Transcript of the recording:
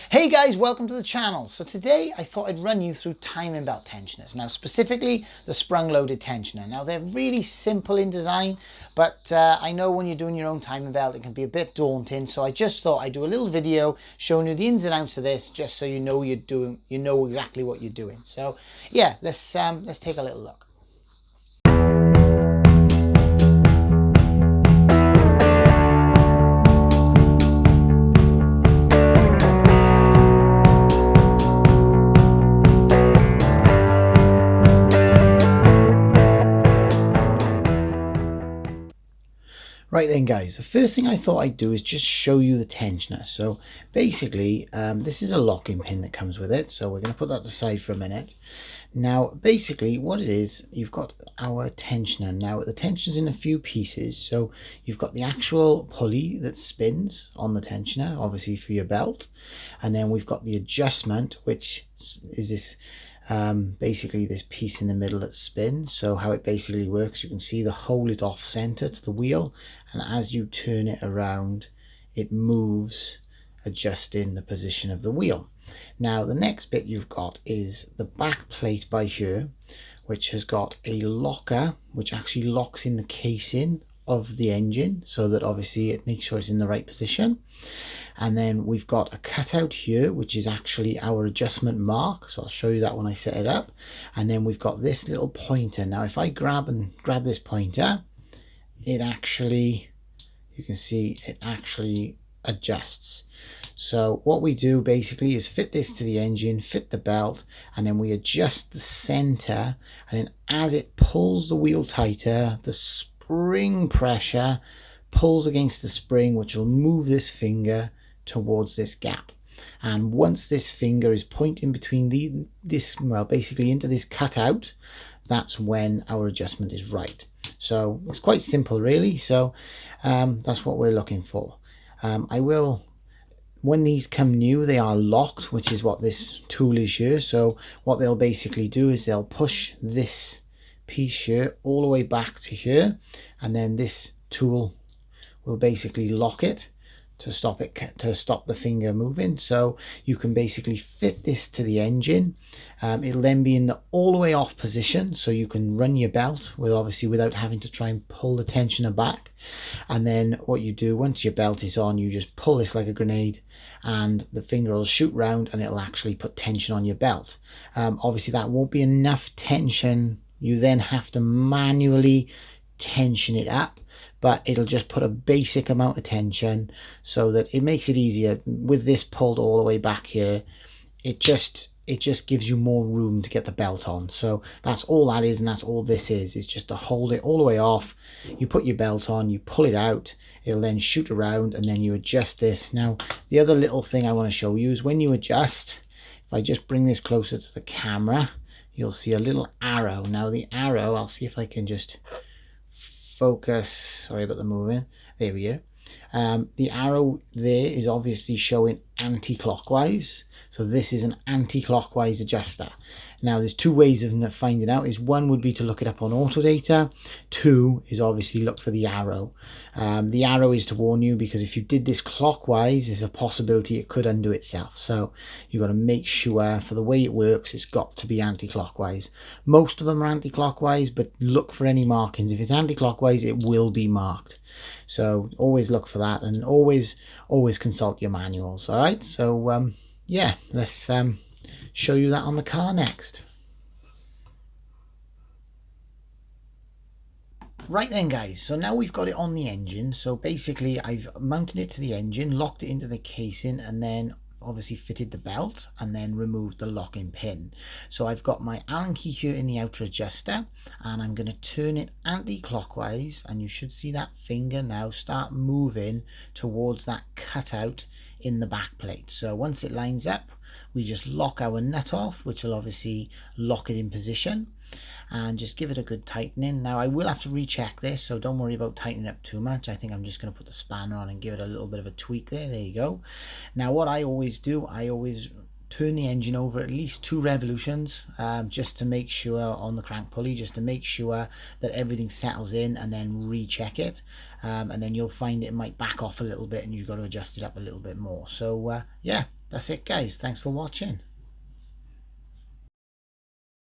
Hey guys, welcome to the channel. So today I thought I'd run you through timing belt tensioners. Now specifically the sprung loaded tensioner. Now they're really simple in design, but I know when you're doing your own timing belt it can be a bit daunting. So I just thought I'd do a little video showing you the ins and outs of this, just so you know you know exactly what you're doing. So yeah, let's take a little look. Right then guys, the first thing I thought I'd do is just show you the tensioner. So basically this is a locking pin that comes with it, so we're going to put that aside for a minute. Now basically what it is, you've got our tensioner. Now the tension's in a few pieces, so you've got the actual pulley that spins on the tensioner, obviously for your belt, and then we've got the adjustment, which is this basically this piece in the middle that spins. So how it basically works, you can see the hole is off center to the wheel, and as you turn it around it moves, adjusting the position of the wheel. Now the next bit you've got is the back plate by here, which has got a locker which actually locks in the casing of the engine, so that obviously it makes sure it's in the right position. And then we've got a cutout here which is actually our adjustment mark, so I'll show you that when I set it up. And then we've got this little pointer. Now if I grab this pointer, it actually, you can see it actually adjusts. So what we do basically is fit this to the engine, fit the belt, and then we adjust the center, and then as it pulls the wheel tighter, the spring pressure pulls against the spring, which will move this finger towards this gap. And once this finger is pointing between basically into this cutout, that's when our adjustment is right. So it's quite simple really. So that's what we're looking for. When these come new, they are locked, which is what this tool is here. So what they'll basically do is they'll push this piece here all the way back to here, and then this tool will basically lock it to stop the finger moving. So you can basically fit this to the engine. It'll then be in the all the way off position, so you can run your belt without having to try and pull the tensioner back. And then what you do, once your belt is on, you just pull this like a grenade, and the finger will shoot round and it'll actually put tension on your belt. Obviously that won't be enough tension, you then have to manually tension it up, but it'll just put a basic amount of tension so that it makes it easier. With this pulled all the way back here, it just gives you more room to get the belt on. So that's all that is, and that's all this is. It's just to hold it all the way off. You put your belt on, you pull it out, it'll then shoot around, and then you adjust this. Now the other little thing I want to show you is when you adjust, if I just bring this closer to the camera, you'll see a little arrow. Now the arrow, I'll see if I can just focus, sorry about the moving, there we go. The arrow there is obviously showing anti-clockwise, so this is an anti-clockwise adjuster. Now there's two ways of finding out. Is one would be to look it up on Autodata, two is obviously look for the arrow. The arrow is to warn you, because if you did this clockwise, there's a possibility it could undo itself. So you've got to make sure, for the way it works, it's got to be anti-clockwise. Most of them are anti-clockwise, but look for any markings. If it's anti-clockwise, it will be marked. So always look for that, and always consult your manuals. All right, so yeah, let's show you that on the car next. Right then guys, so now we've got it on the engine. So basically I've mounted it to the engine, locked it into the casing, and then obviously fitted the belt, and then removed the locking pin. So I've got my Allen key here in the outer adjuster, and I'm going to turn it anti-clockwise, and you should see that finger now start moving towards that cutout in the back plate. So once it lines up, we just lock our nut off, which will obviously lock it in position, and just give it a good tightening. Now I will have to recheck this, so don't worry about tightening up too much. I think I'm just going to put the spanner on and give it a little bit of a tweak there. There you go. Now what I always do, I always turn the engine over at least 2 revolutions, just to make sure, on the crank pulley, just to make sure that everything settles in, and then recheck it. And then you'll find it might back off a little bit, and you've got to adjust it up a little bit more. So yeah, That's it, guys. Thanks for watching.